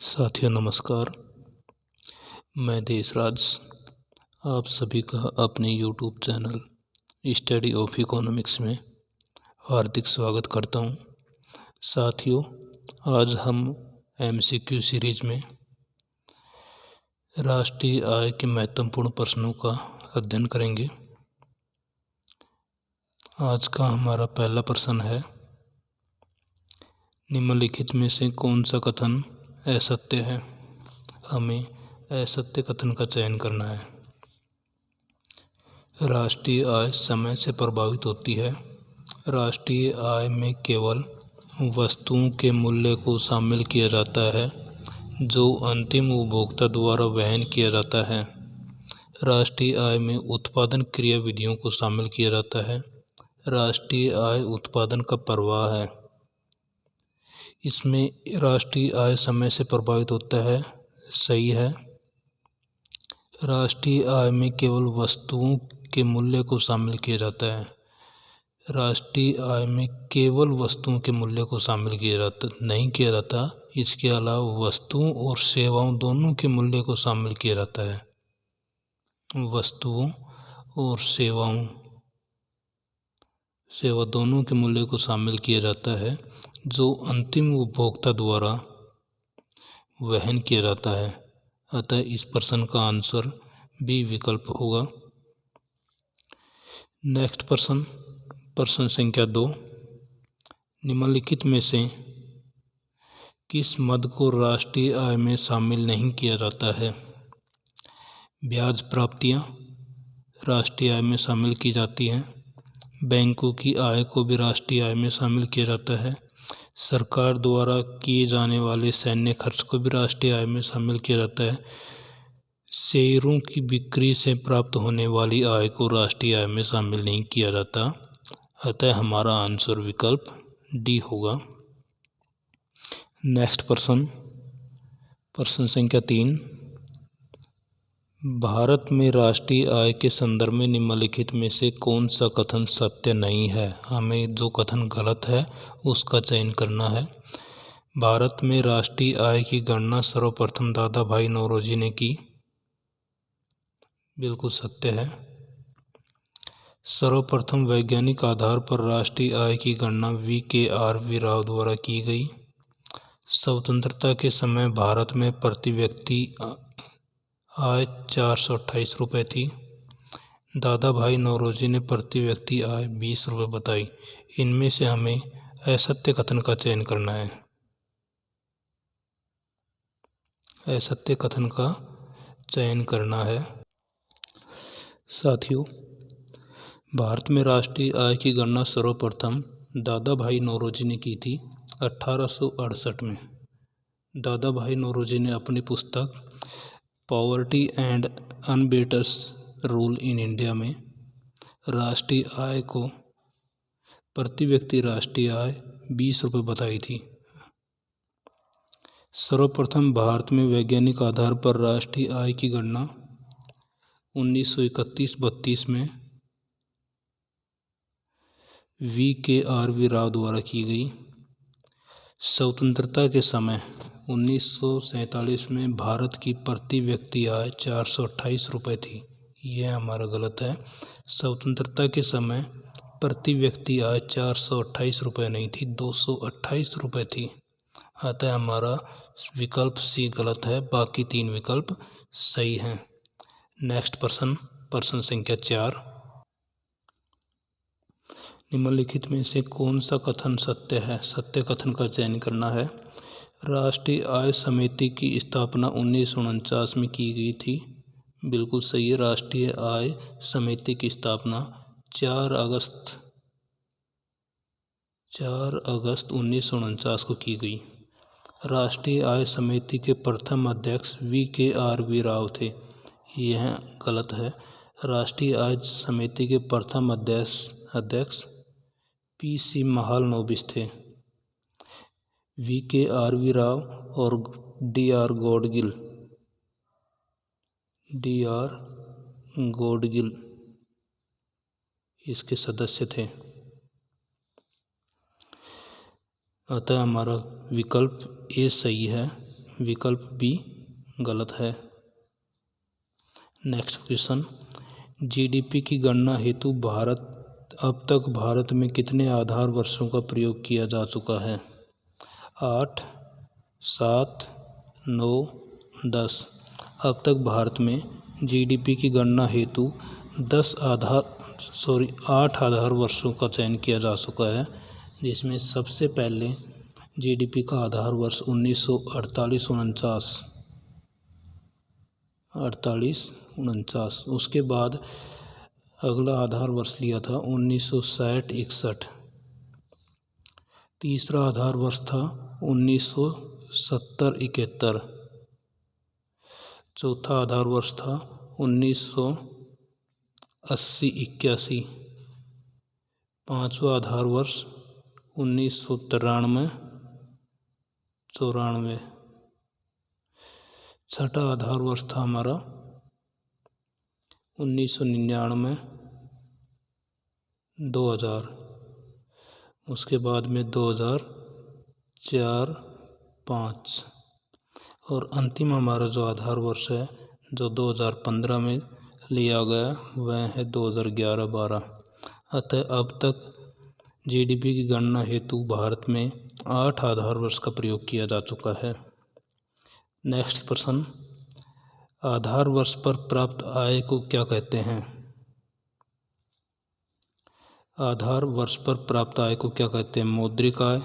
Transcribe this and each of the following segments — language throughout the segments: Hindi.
साथियों नमस्कार। मैं देशराज आप सभी का अपने YouTube channel study of economics में हार्दिक स्वागत करता हूं। साथियों, आज हम एमसीक्यू सीरीज में राष्ट्रीय आय के महत्वपूर्ण प्रश्नों का अध्ययन करेंगे। आज का हमारा पहला प्रश्न है, निम्नलिखित में से कौन सा कथन असत्य है? हमें असत्य कथन का चयन करना है। राष्ट्रीय आय समय से प्रभावित होती है। राष्ट्रीय आय में केवल वस्तुओं के मूल्य को शामिल किया जाता है जो अंतिम उपभोक्ता द्वारा वहन किया जाता है। राष्ट्रीय आय में उत्पादन क्रियाविधियों को शामिल किया जाता है। राष्ट्रीय आय उत्पादन का प्रवाह है। इसमें राष्ट्रीय आय समय से प्रभावित होता है, सही है। राष्ट्रीय आय में केवल वस्तुओं के मूल्य को शामिल किया जाता है। राष्ट्रीय आय में केवल वस्तुओं के मूल्य को शामिल नहीं किया जाता। इसके अलावा वस्तुओं और सेवाओं दोनों के मूल्य को शामिल किया जाता है। वस्तुओं और सेवा दोनों के मूल्य को शामिल किया जाता है जो अंतिम उपभोक्ता द्वारा वहन किया जाता है। अतः इस प्रश्न का आंसर बी विकल्प होगा। नेक्स्ट प्रश्न संख्या 2, निम्नलिखित में से किस मद को राष्ट्रीय आय में शामिल नहीं किया जाता है? ब्याज प्राप्तियां राष्ट्रीय आय में शामिल की जाती हैं। बैंकों की आय को भी राष्ट्रीय आय में शामिल किया जाता है। सरकार द्वारा किए जाने वाले सैन्य खर्च को भी राष्ट्रीय आय में शामिल किया जाता है। शेयरों की बिक्री से प्राप्त होने वाली आय को राष्ट्रीय आय में शामिल नहीं किया जाता। अतः हमारा आंसर विकल्प डी होगा। नेक्स्ट प्रश्न संख्या 3, भारत में राष्ट्रीय आय के संदर्भ में निम्नलिखित में से कौन सा कथन सत्य नहीं है? हमें जो कथन गलत है उसका चयन करना है। भारत में राष्ट्रीय आय की गणना सर्वप्रथम दादा भाई नौरोजी ने की। बिल्कुल सत्य है। सर्वप्रथम वैज्ञानिक आधार पर राष्ट्रीय आय की गणना वी.के.आर.वी. राव द्वारा की गई। स्वतंत्रता के समय भारत में प्रति व्यक्ति आय 428 रुपये थी। दादा भाई नौरोजी ने प्रति व्यक्ति आय 20 रुपये बताई। इनमें से हमें असत्य कथन का चयन करना है। असत्य कथन का चयन करना है। साथियों, भारत में राष्ट्रीय आय की गणना सर्वप्रथम दादा भाई नौरोजी ने की थी 1868 में। दादा भाई नौरोजी ने अपनी पुस्तक poverty and unBritish rule in India में राष्ट्रीय आय को प्रति व्यक्ति राष्ट्रीय आय 20 रुपये बताई थी। सर्वप्रथम भारत में वैज्ञानिक आधार पर राष्ट्रीय आय की गणना 1931-32 में वी.के.आर.वी. राव द्वारा की गई। स्वतंत्रता के समय 1947 में भारत की प्रति व्यक्ति आय 428 रुपये थी। यह हमारा गलत है। स्वतंत्रता के समय प्रति व्यक्ति आय 428 रुपये नहीं थी, 228 रुपये थी। अतः हमारा विकल्प सी गलत है, बाकी 3 विकल्प सही हैं। नेक्स्ट प्रश्न संख्या 4, निम्नलिखित में से कौन सा कथन सत्य है? सत्य कथन का चयन करना है। राष्ट्रीय आय समिति की स्थापना 1949 में की गई थी। बिल्कुल सही है। राष्ट्रीय आय समिति की स्थापना 4 अगस्त 1949 को की गई। राष्ट्रीय आय समिति के प्रथम अध्यक्ष वी.के.आर.वी. राव थे। यह गलत है। राष्ट्रीय आय समिति के प्रथम अध्यक्ष P.C. महालनोबिस थे। वी.के.आर.वी. राव और D.R. गॉडगिल इसके सदस्य थे। अतः हमारा विकल्प ए सही है। विकल्प बी गलत है। नेक्स्ट क्वेश्चन, जीडीपी की गणना हेतु अब तक भारत में कितने आधार वर्षों का प्रयोग किया जा चुका है? 8, 7, 9, 10। अब तक भारत में जीडीपी की गणना हेतु 8 आधार वर्षों का चयन किया जा चुका है, जिसमें सबसे पहले जीडीपी का आधार वर्ष 1948-49, उसके बाद अगला आधार वर्ष लिया था 1960-61, तीसरा आधार वर्ष था 1970-71, चौथा आधार वर्ष था 1980-81, पांचवा आधार वर्ष 1993-94, छठा आधार वर्ष था हमारा 1999-2000, उसके बाद में 2004-05, और अंतिम हमारा जो आधार वर्ष है जो 2015 में लिया गया वह है 2011-12। अतः अब तक जीडीपी की गणना हेतु भारत में 8 आधार वर्ष का प्रयोग किया जा चुका है। नेक्स्ट प्रश्न, आधार वर्ष पर प्राप्त आय को क्या कहते हैं? आधार वर्ष पर प्राप्त आय को क्या कहते हैं? मौद्रिक आय,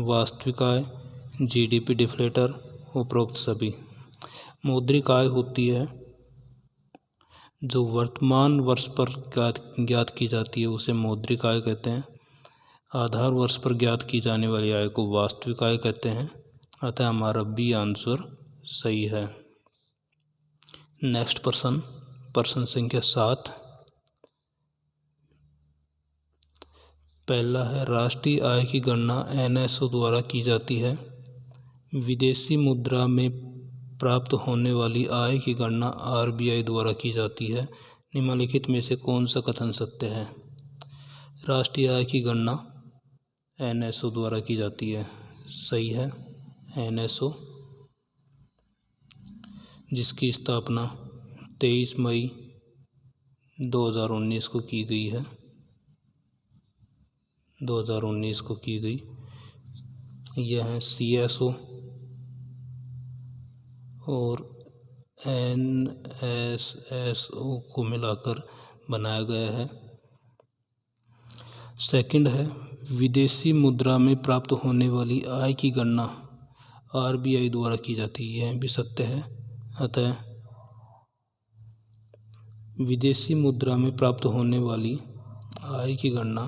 वास्तविक आय, जीडीपी डिफ्लेटर, उपरोक्त सभी। मौद्रिक आय होती है जो वर्तमान वर्ष पर ज्ञात की जाती है, उसे मौद्रिक आय कहते हैं। आधार वर्ष पर ज्ञात की जाने वाली आय को वास्तविक आय कहते हैं। अतः हमारा बी आंसर सही है। नेक्स्ट प्रश्न संख्या 7। पहला है, राष्ट्रीय आय की गणना एनएसओ द्वारा की जाती है। विदेशी मुद्रा में प्राप्त होने वाली आय की गणना आरबीआई द्वारा की जाती है। निम्नलिखित में से कौन सा कथन सत्य है? राष्ट्रीय आय की गणना एनएसओ द्वारा की जाती है, सही है। एनएसओ जिसकी स्थापना 23 मई 2019 को की गई है, 2019 को की गई। यह है सीएसओ और एनएसएसओ को मिलाकर बनाया गया है। सेकंड है, विदेशी मुद्रा में प्राप्त होने वाली आय की गणना आरबीआई द्वारा की जाती है, यह भी सत्य है। अतः विदेशी मुद्रा में प्राप्त होने वाली आय की गणना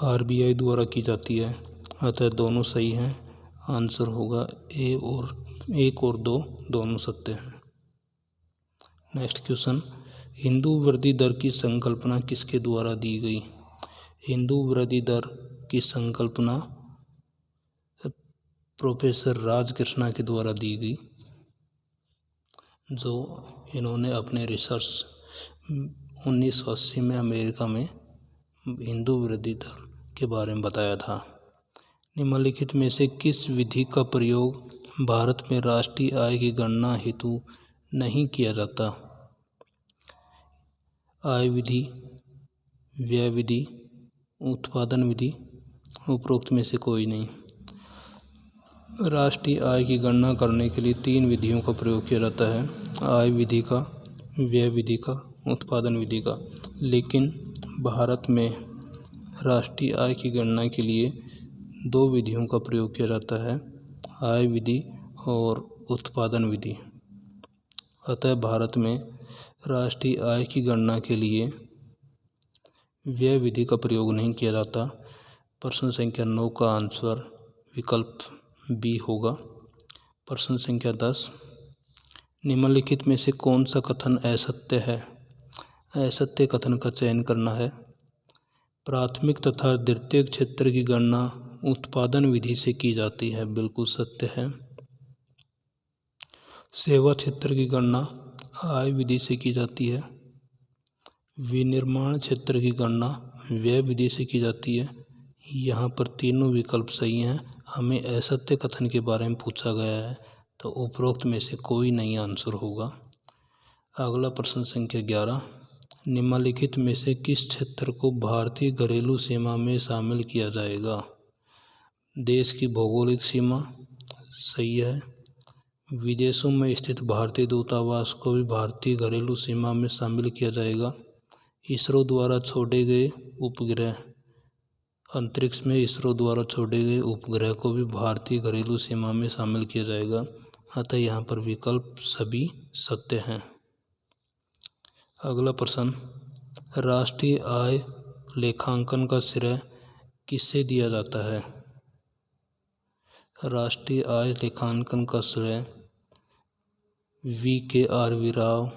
आरबीआई द्वारा की जाती है। अतः दोनों सही हैं। आंसर होगा एक और दो दोनों सत्य हैं। नेक्स्ट क्वेश्चन, हिंदू वृद्धि दर की संकल्पना किसके द्वारा दी गई? हिंदू वृद्धि दर की संकल्पना प्रोफेसर राजकृष्णा के द्वारा दी गई, जो इन्होंने अपने रिसर्च 1980 में अमेरिका में हिंदू वृद्धि दर के बारे में बताया था। निम्नलिखित में से किस विधि का प्रयोग भारत में राष्ट्रीय आय की गणना हेतु नहीं किया जाता? आय विधि, व्यय विधि, उत्पादन विधि, उपरोक्त में से कोई नहीं। राष्ट्रीय आय की गणना करने के लिए 3 विधियों का प्रयोग किया जाता है, आय विधि का, व्यय विधि का, उत्पादन विधि का। लेकिन भारत में राष्ट्रीय आय की गणना के लिए 2 विधियों का प्रयोग किया जाता है, आय विधि और उत्पादन विधि। अतः भारत में राष्ट्रीय आय की गणना के लिए व्यय विधि का प्रयोग नहीं किया जाता। प्रश्न संख्या 9 का आंसर विकल्प बी होगा। प्रश्न संख्या 10, निम्नलिखित में से कौन सा कथन असत्य है? असत्य कथन का चयन करना है। प्राथमिक तथा द्वितीयक क्षेत्र की गणना उत्पादन विधि से की जाती है, बिल्कुल सत्य है। सेवा क्षेत्र की गणना आय विधि से की जाती है। विनिर्माण क्षेत्र की गणना व्यय विधि से की जाती है, यहाँ पर तीनों विकल्प सही हैं। हमें असत्य कथन के बारे में पूछा गया है, तो उपरोक्त में से कोई नहीं आंसर होगा। अगला प्रश्न संख्या 11, निम्नलिखित में से किस क्षेत्र को भारतीय घरेलू सीमा में शामिल किया जाएगा? देश की भौगोलिक सीमा, सही है। विदेशों में स्थित भारतीय दूतावास को भी भारतीय घरेलू सीमा में शामिल किया जाएगा। इसरो द्वारा छोड़े गए उपग्रह, अंतरिक्ष में इसरो द्वारा छोड़े गए उपग्रह को भी भारतीय घरेलू सीमा में शामिल किया जाएगा। अतः यहाँ पर विकल्प सभी सत्य हैं। अगला प्रश्न, राष्ट्रीय आय लेखांकन का श्रेय किससे दिया जाता है? राष्ट्रीय आय लेखांकन का श्रेय VKRV राव,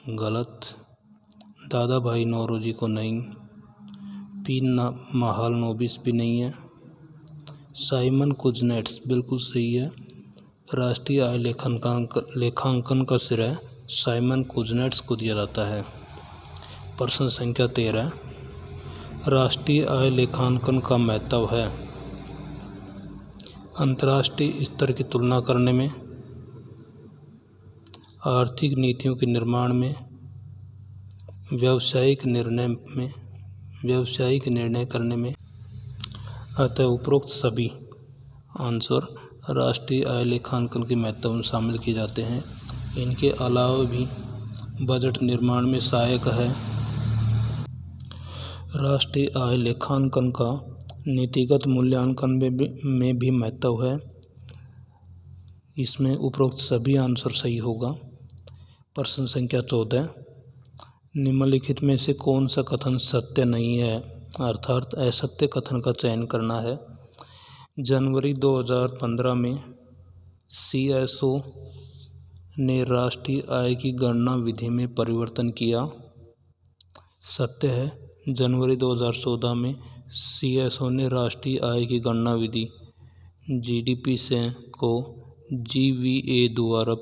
गलत। दादा भाई नौरोजी को नहीं। P महालनोबिस भी नहीं है। साइमन कुजनेट्स बिल्कुल सही है। राष्ट्रीय आय लेखांकन का श्रेय साइमन कुजनेट्स को दिया जाता है। प्रश्न संख्या 13, राष्ट्रीय आय लेखांकन का महत्व है अंतर्राष्ट्रीय स्तर की तुलना करने में, आर्थिक नीतियों के निर्माण में, व्यावसायिक निर्णय करने में। अतः उपरोक्त सभी आंसर राष्ट्रीय आय लेखांकन के महत्व में शामिल किए जाते हैं। इनके अलावा भी बजट निर्माण में सहायक है। राष्ट्रीय आय लेखांकन का नीतिगत मूल्यांकन में भी महत्व है। इसमें उपरोक्त सभी आंसर सही होगा। प्रश्न संख्या 14, निम्नलिखित में से कौन सा कथन सत्य नहीं है, अर्थात असत्य कथन का चयन करना है। जनवरी 2015 में CSO ने राष्ट्रीय आय की गणना विधि में परिवर्तन किया, सत्य है। जनवरी 2014 में CSO ने राष्ट्रीय आय की गणना विधि GDP से को GVA द्वारा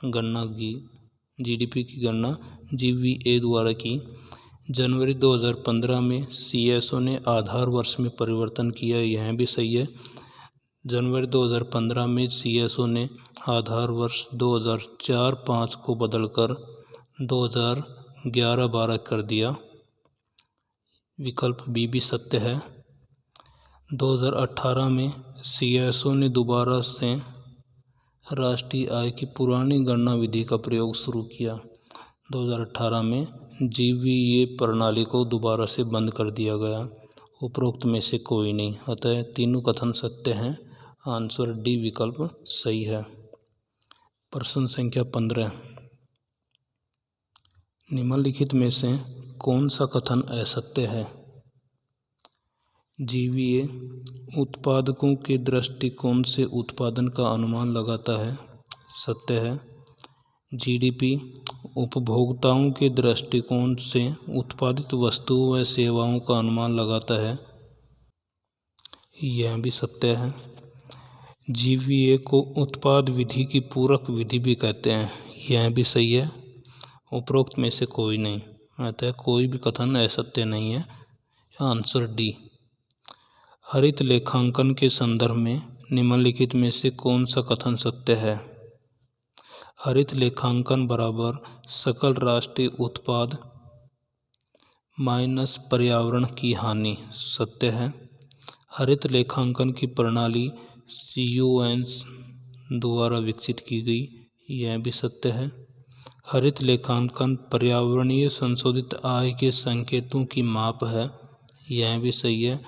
गणना की, GDP की गणना GVA द्वारा की। जनवरी 2015 में CSO ने आधार वर्ष में परिवर्तन किया, यह भी सही है। जनवरी 2015 में CSO ने आधार वर्ष 2004-05 को बदलकर 2011-12 कर दिया, विकल्प बी भी सत्य है। 2018 में CSO ने दोबारा से राष्ट्रीय आय की पुरानी गणना विधि का प्रयोग शुरू किया। 2018 में GVA प्रणाली को दोबारा से बंद कर दिया गया। उपरोक्त में से कोई नहीं, अतः तीनों कथन सत्य हैं। आंसर डी विकल्प सही है। प्रश्न संख्या 15, निम्नलिखित में से कौन सा कथन असत्य है? GVA उत्पादकों के दृष्टिकोण से उत्पादन का अनुमान लगाता है, सत्य है। GDP उपभोक्ताओं के दृष्टिकोण से उत्पादित वस्तुओं व सेवाओं का अनुमान लगाता है, यह भी सत्य है। GVA को उत्पाद विधि की पूरक विधि भी कहते हैं, यह भी सही है। उपरोक्त में से कोई नहीं, अतः कोई भी कथन असत्य नहीं है। Answer D. हरित लेखांकन के संदर्भ में निम्नलिखित में से कौन सा कथन सत्य है? हरित लेखांकन बराबर सकल राष्ट्रीय उत्पाद माइनस पर्यावरण की हानि, सत्य है। हरित लेखांकन की प्रणाली UN द्वारा विकसित की गई, यह भी सत्य है। हरित लेखांकन पर्यावरणीय संशोधित आय के संकेतों की माप है, यह भी सही है।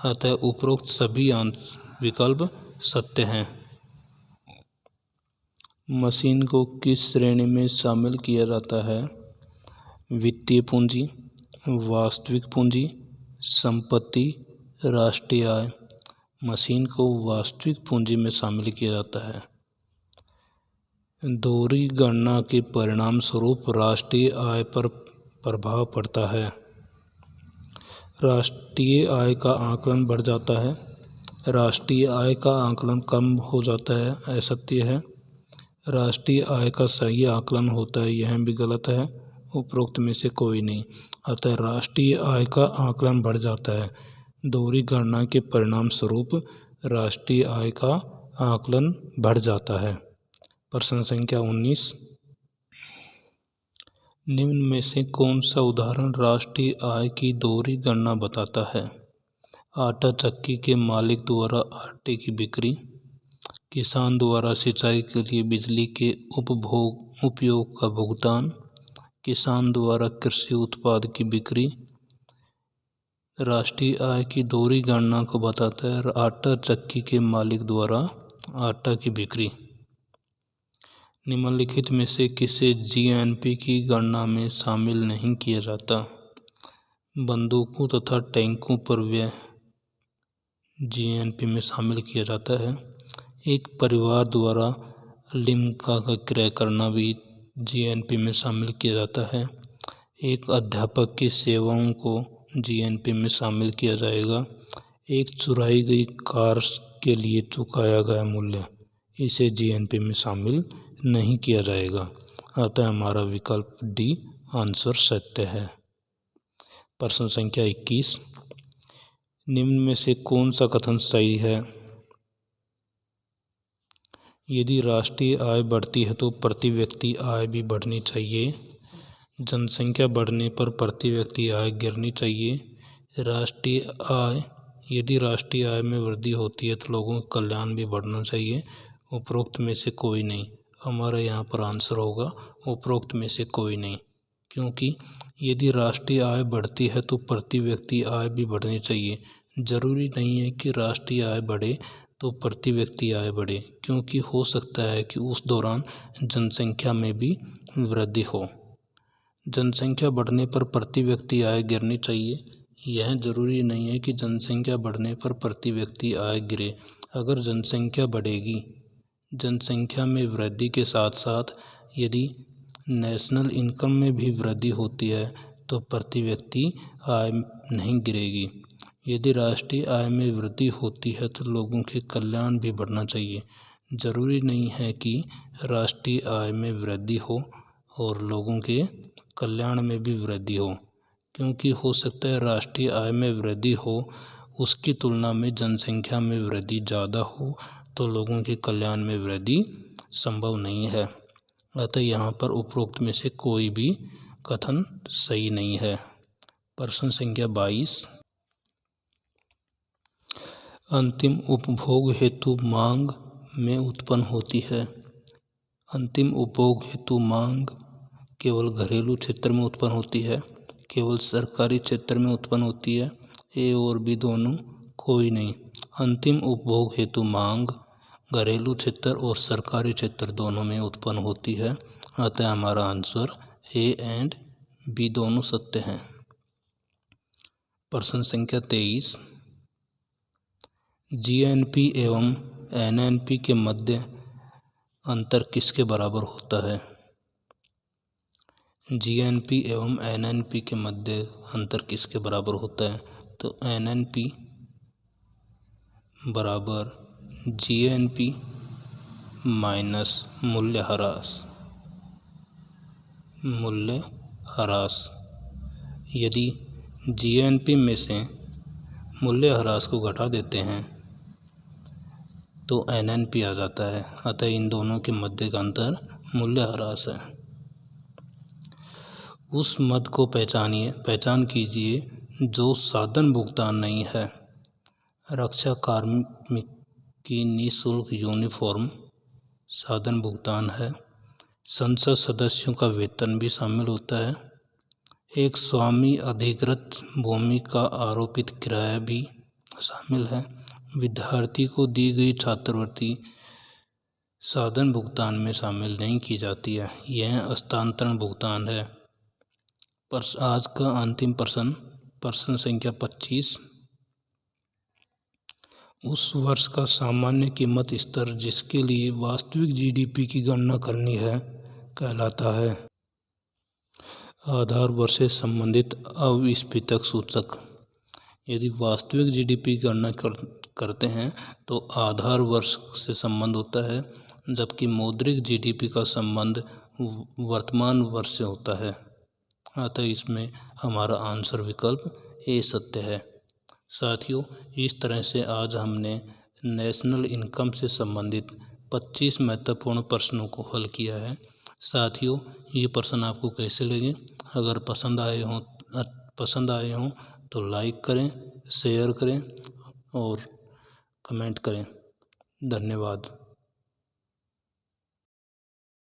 अतः उपरोक्त सभी विकल्प सत्य हैं। मशीन को किस श्रेणी में शामिल किया जाता है? वित्तीय पूंजी, वास्तविक पूंजी, संपत्ति, राष्ट्रीय आय। मशीन को वास्तविक पूंजी में शामिल किया जाता है। दोहरी गणना के परिणाम स्वरूप राष्ट्रीय आय पर प्रभाव पड़ता है। राष्ट्रीय आय का आकलन बढ़ जाता है, राष्ट्रीय आय का आकलन कम हो जाता है, असत्य है। राष्ट्रीय आय का सही आकलन होता है, यह भी गलत है। उपरोक्त में से कोई नहीं, अतः राष्ट्रीय आय का आकलन बढ़ जाता है। दोहरी गणना के परिणाम स्वरूप राष्ट्रीय आय का आकलन बढ़ जाता है। प्रश्न संख्या 19, निम्न में से कौन सा उदाहरण राष्ट्रीय आय की दोहरी गणना बताता है? आटा चक्की के मालिक द्वारा आटे की बिक्री, किसान द्वारा सिंचाई के लिए बिजली के उपयोग का भुगतान, किसान द्वारा कृषि उत्पाद की बिक्री। राष्ट्रीय आय की दोहरी गणना को बताता है आटा चक्की के मालिक द्वारा आटा की बिक्री। निम्नलिखित में से किसे जीएनपी की गणना में शामिल नहीं किया जाता? बंदूकों तथा टैंकों पर व्यय जीएनपी में शामिल किया जाता है। एक परिवार द्वारा लिम्का का क्रय करना भी जीएनपी में शामिल किया जाता है। एक अध्यापक की सेवाओं को जीएनपी में शामिल किया जाएगा। एक चुराई गई कार के लिए चुकाया गया मूल्य, इसे जीएनपी में शामिल नहीं किया जाएगा। अतः हमारा विकल्प डी आंसर सत्य है। प्रश्न संख्या 21, निम्न में से कौन सा कथन सही है? यदि राष्ट्रीय आय बढ़ती है तो प्रति व्यक्ति आय भी बढ़नी चाहिए। जनसंख्या बढ़ने पर प्रति व्यक्ति आय गिरनी चाहिए। यदि राष्ट्रीय आय में वृद्धि होती है तो लोगों का कल्याण भी बढ़ना चाहिए। उपरोक्त में से कोई नहीं। हमारा यहाँ पर आंसर होगा उपरोक्त में से कोई नहीं, क्योंकि यदि राष्ट्रीय आय बढ़ती है तो प्रति व्यक्ति आय भी बढ़नी चाहिए। जरूरी नहीं है कि राष्ट्रीय आय बढ़े तो प्रति व्यक्ति आय बढ़े, क्योंकि हो सकता है कि उस दौरान जनसंख्या में भी वृद्धि हो। जनसंख्या बढ़ने पर प्रति व्यक्ति आय गिरनी चाहिए। यह जरूरी नहीं है कि जनसंख्या बढ़ने पर प्रति व्यक्ति आय गिरे। अगर जनसंख्या बढ़ेगी, जनसंख्या में वृद्धि के साथ साथ यदि नेशनल इनकम में भी वृद्धि होती है तो प्रति व्यक्ति आय नहीं गिरेगी। यदि राष्ट्रीय आय में वृद्धि होती है तो लोगों के कल्याण भी बढ़ना चाहिए। जरूरी नहीं है कि राष्ट्रीय आय में वृद्धि हो और लोगों के कल्याण में भी वृद्धि हो, क्योंकि हो सकता है राष्ट्रीय आय में वृद्धि हो, उसकी तुलना में जनसंख्या में वृद्धि ज़्यादा हो तो लोगों के कल्याण में वृद्धि संभव नहीं है। अतः यहाँ पर उपरोक्त में से कोई भी कथन सही नहीं है। प्रश्न संख्या 22, अंतिम उपभोग हेतु मांग में उत्पन्न होती है। अंतिम उपभोग हेतु मांग केवल घरेलू क्षेत्र में उत्पन्न होती है, केवल सरकारी क्षेत्र में उत्पन्न होती है, ए और बी दोनों कोई नहीं। अंतिम उपभोग हेतु मांग घरेलू क्षेत्र और सरकारी क्षेत्र दोनों में उत्पन्न होती है। अतः हमारा आंसर ए एंड बी दोनों सत्य हैं। प्रश्न संख्या 23, जीएनपी एवं एनएनपी के मध्य अंतर किसके बराबर होता है? जीएनपी एवं एनएनपी के मध्य अंतर किसके बराबर होता है? तो एनएनपी बराबर जीएनपी माइनस मूल्यह्रास। यदि जीएनपी में से मूल्यह्रास को घटा देते हैं तो एनएनपी आ जाता है। अतः इन दोनों के मध्य का अंतर मूल्यह्रास है। उस मद को पहचान कीजिए जो साधन भुगतान नहीं है। रक्षा कार्मिक की निःशुल्क यूनिफॉर्म साधन भुगतान है। संसद सदस्यों का वेतन भी शामिल होता है। एक स्वामी अधिकृत भूमि का आरोपित किराया भी शामिल है। विद्यार्थी को दी गई छात्रवृत्ति साधन भुगतान में शामिल नहीं की जाती है, यह हस्तांतरण भुगतान है। आज का अंतिम प्रश्न संख्या 25, उस वर्ष का सामान्य कीमत स्तर जिसके लिए वास्तविक जीडीपी की गणना करनी है कहलाता है। आधार वर्ष से संबंधित अविस्फीतक सूचक। यदि वास्तविक जीडीपी की गणना करते हैं तो आधार वर्ष से संबंध होता है, जबकि मौद्रिक जीडीपी का संबंध वर्तमान वर्ष से होता है। अतः इसमें हमारा आंसर विकल्प ए सत्य है। साथियों, इस तरह से आज हमने नेशनल इनकम से संबंधित 25 महत्वपूर्ण प्रश्नों को हल किया है। साथियों, ये प्रश्न आपको कैसे लगे? अगर पसंद आए हों तो लाइक करें, शेयर करें और कमेंट करें। धन्यवाद।